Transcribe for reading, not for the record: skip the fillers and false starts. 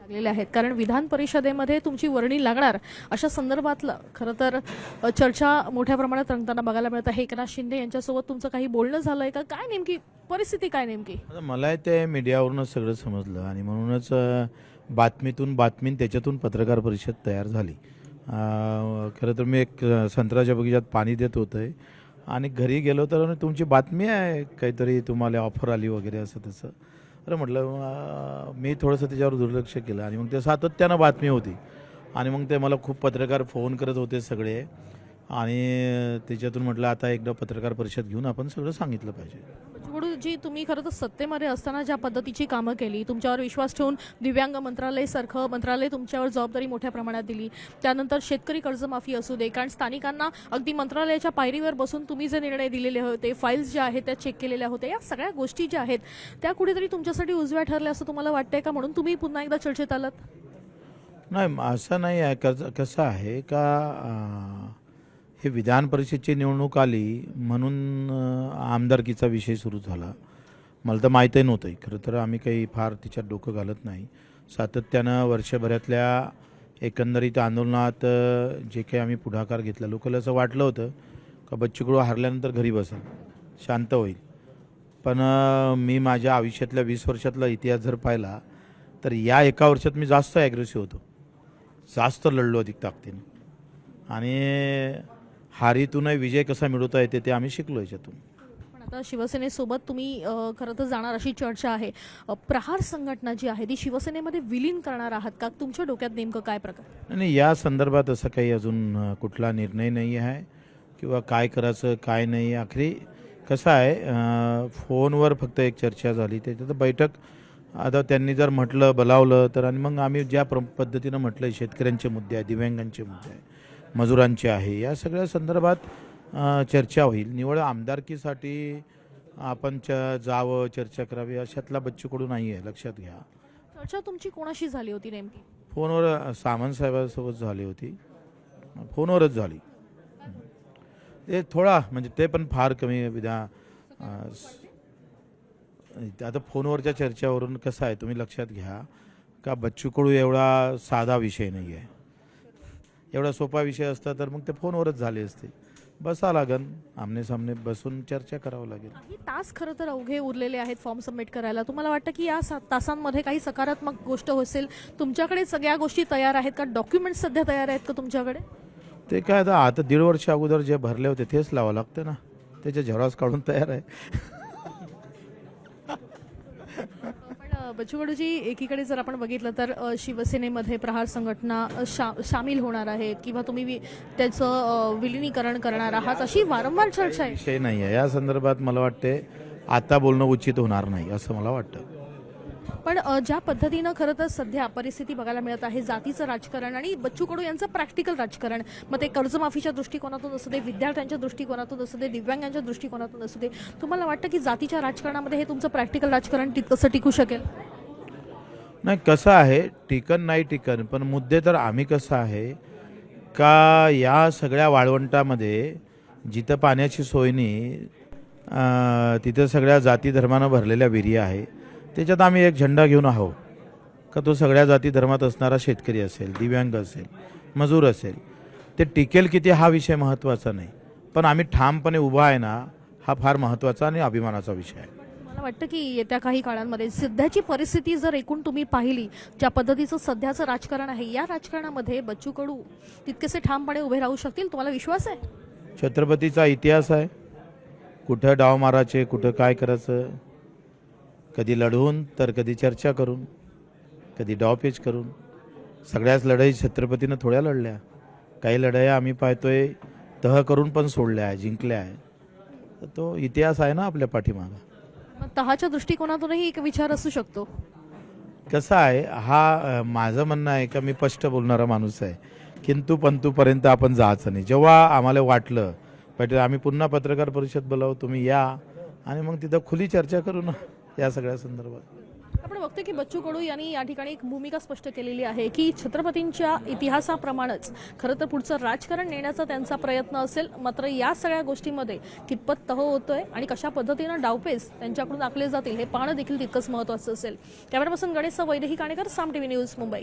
लागलेले आहेत कारण विधान परिषदेमध्ये तुमची वर्णी लागणार अशा संदर्भातलं खरं तर चर्चा मोठ्या प्रमाणात रंगताना बघायला मिळत आहे. एकनाथ शिंदे यांच्यासोबत तुमचं काही बोलणं झालंय का? काय नेमकी परिस्थिती काय नेमकी? आता मला ते मीडियावरूनच सगळं समजलं आणि म्हणूनच बातमीतून बातमी त्याच्यातून पत्रकार परिषद तयार झाली. खरं तर मी एक संत्र्याच्या बगीचात पाणी देत होतं आणि घरी गेलो तर तुमची बातमी आहे काहीतरी तुम्हाला ऑफर आली वगैरे असं तसं. अरे म्हटलं मी थोडंसं त्याच्यावर दुर्लक्ष केलं आणि मग ते सातत्यानं बातमी होती आणि मग ते मला खूप पत्रकार फोन करत होते सगळे आणि त्याच्यातून म्हटलं आता एकदा पत्रकार परिषद घेऊन आपण सगळं सांगितलं पाहिजे. जी तुम्ही खरं तर सत्तेमध्ये असताना ज्या पद्धतीची कामं केली, तुमच्यावर विश्वास ठेवून दिव्यांग मंत्रालय सारखं मंत्रालय तुमच्यावर जबाबदारी मोठ्या प्रमाणात दिली, त्यानंतर शेतकरी कर्जमाफी असू दे, कारण स्थानिकांना अगदी मंत्रालयाच्या पायरीवर बसून तुम्ही जे निर्णय दिलेले होते, फाईल्स ज्या आहेत त्या चेक केलेल्या होत्या, या सगळ्या गोष्टी ज्या आहेत त्या कुठेतरी तुमच्यासाठी उजव्या ठरल्या असं तुम्हाला वाटतंय का? म्हणून तुम्ही पुन्हा एकदा चर्चेत आलात? नाही असं नाही आहे. कसं आहे का हे विधान परिषदेची निवडणूक आली म्हणून आमदारकीचा विषय सुरू झाला. मला तर माहीतही नव्हतं. खरं तर आम्ही काही फार तिच्यात डोकं घालत नाही. सातत्यानं वर्षभरातल्या एकंदरीत आंदोलनात जे काही आम्ही पुढाकार घेतला, लोकांना असं वाटलं होतं का बच्चू कडू हारल्यानंतर घरी बसेल, शांत होईल. पण मी माझ्या आयुष्यातल्या 20 वर्षातला इतिहास जर पाहिला तर या एका वर्षात मी जास्त ॲग्रेसिव्ह होतो, जास्त लढलो अधिक ताकदीनं आणि हारीतूनही विजय कसा मिळवता येते ते आम्ही शिकलो याच्यातून. पण आता शिवसेनेसोबत तुम्ही खरं तर जाणार अशी चर्चा आहे. प्रहार संघटना जी आहे ती शिवसेनेमध्ये विलीन करणार आहात का? तुमच्या डोक्यात नेमकं काय प्रकार? आणि या संदर्भात असं काही अजून कुठला निर्णय नाही आहे किंवा काय करायचं काय नाही. आखरी कसं आहे फोनवर फक्त एक चर्चा झाली, त्याच्यात बैठक आता त्यांनी जर म्हटलं बोलावलं तर आणि मग आम्ही ज्या पद्धतीनं म्हटलं शेतकऱ्यांचे मुद्दे आहे, दिव्यांगांचे मुद्दे आहे, मजुरांचे आहे, या सगळ्या संदर्भात चर्चा होईल. निवड आमदारकीसाठी आपण जावं चर्चा करावी अशातला बच्चू कडू नाही आहे, लक्षात घ्या. चर्चा तुमची कोणाशी झाली होती नेमकी? फोनवर सामंत साहेबांसोबत झाली होती, फोनवरच झाली. ते थोडा म्हणजे ते पण फार कमी आता फोनवरच्या चर्चावरून कसं आहे तुम्ही लक्षात घ्या का बच्चू कडू एवढा साधा विषय नाही आहे. एवढा सोपा विषय असता तर मग ते फोनवरच झाले असते. बसा लागेल, आमने सामने बसून चर्चा करावं लागेल. काही तास खरं तर अवघे उरलेले आहेत फॉर्म सबमिट करायला. तुम्हाला वाटतं की या तासांमध्ये काही सकारात्मक गोष्ट असेल? तुमच्याकडे सगळ्या गोष्टी तयार आहेत का? डॉक्युमेंट्स सध्या तयार आहेत का तुमच्याकडे? ते काय आता 1.5 वर्ष अगोदर जे भरले होते तेच लावावं लागतं ना, त्याचे झेरॉक्स काढून तयार आहे. पण बच्चू कडूजी, एकीकडे जर आपण बघितलं तर शिवसेनेमध्ये प्रहार संघटना सामील होणार आहे किंवा तुम्ही त्याचं विलिनीकरण करणार आहात अशी वारंवार चर्चा आहे. विषय नाही आहे या संदर्भात. मला वाटते आता बोलणं उचित होणार नाही असं मला वाटतं. पण ज्या पद्धतीनं खरं तर सध्या परिस्थिती बघायला मिळत आहे, जातीचं राजकारण आणि बच्चू कडू यांचं प्रॅक्टिकल राजकारण, मग ते कर्जमाफीच्या दृष्टिकोनातून असू दे, विद्यार्थ्यांच्या दृष्टिकोनातून असू दे, दिव्यांगांच्या दृष्टिकोनातून असू दे, तुम्हाला वाटतं की जातीच्या राजकारणामध्ये हे तुमचं प्रॅक्टिकल राजकारण कसं टिकू शकेल? नाही कसं आहे टिकन नाही टिकन, पण मुद्दे तर आम्ही कसं आहे का या सगळ्या वाळवंटामध्ये जिथं पाण्याची सोय नाही तिथं सगळ्या जाती धर्मानं भरलेल्या विहिरी आहे. त्याच्यात आम्ही एक झेंडा घेऊन आहोत का तो सगळ्या जाती धर्मात असणारा शेतकरी असेल, दिव्यांग असेल, मजूर असेल, ते टिकेल किती हा विषय महत्त्वाचा नाही, पण आम्ही ठामपणे उभा आहे ना हा फार महत्त्वाचा आणि अभिमानाचा विषय आहे. मला वाटतं की येत्या काही काळांमध्ये सध्याची परिस्थिती जर एकूण तुम्ही पाहिली, ज्या पद्धतीचं सध्याचं राजकारण आहे, या राजकारणामध्ये बच्चू कडू तितकेसे ठामपणे उभे राहू शकतील, तुम्हाला विश्वास आहे? छत्रपतीचा इतिहास आहे, कुठं डाव मारायचे, कुठं काय करायचं, कधी लढवून तर कधी चर्चा करून, कधी डावपेच करून. सगळ्याच लढाई छत्रपतीनं थोड्या लढल्या. काही लढाया आम्ही पाहतोय तह करून पण सोडल्या आहे, जिंकल्या आहे. तर तो इतिहास आहे ना आपल्या पाठीमागं. मग तहाच्या दृष्टिकोनातूनही एक विचार असू शकतो. कसं आहे हा माझं म्हणणं आहे का मी स्पष्ट बोलणारा माणूस आहे, किंतु पंतूपर्यंत आपण जायचं नाही. जेव्हा आम्हाला वाटलं पाहिजे आम्ही पुन्हा पत्रकार परिषद बोलावू, तुम्ही या आणि मग तिथं खुली चर्चा करू ना या सगळ्या संदर्भात. आपण बघतो की बच्चू कडू यांनी या ठिकाणी एक भूमिका स्पष्ट केलेली आहे की छत्रपतींच्या इतिहासाप्रमाणेच खरं तर पुढचं राजकारण नेण्याचा त्यांचा प्रयत्न असेल, मात्र या सगळ्या गोष्टींमध्ये कितपत तह होतोय आणि कशा पद्धतीनं डावपेच त्यांच्याकडून आखले जातील हे पाहणं देखील तितकंच महत्त्वाचं असेल. कॅमेरा पर्सन गणेश वैदेही काणेकर, साम टीव्ही न्यूज, मुंबई.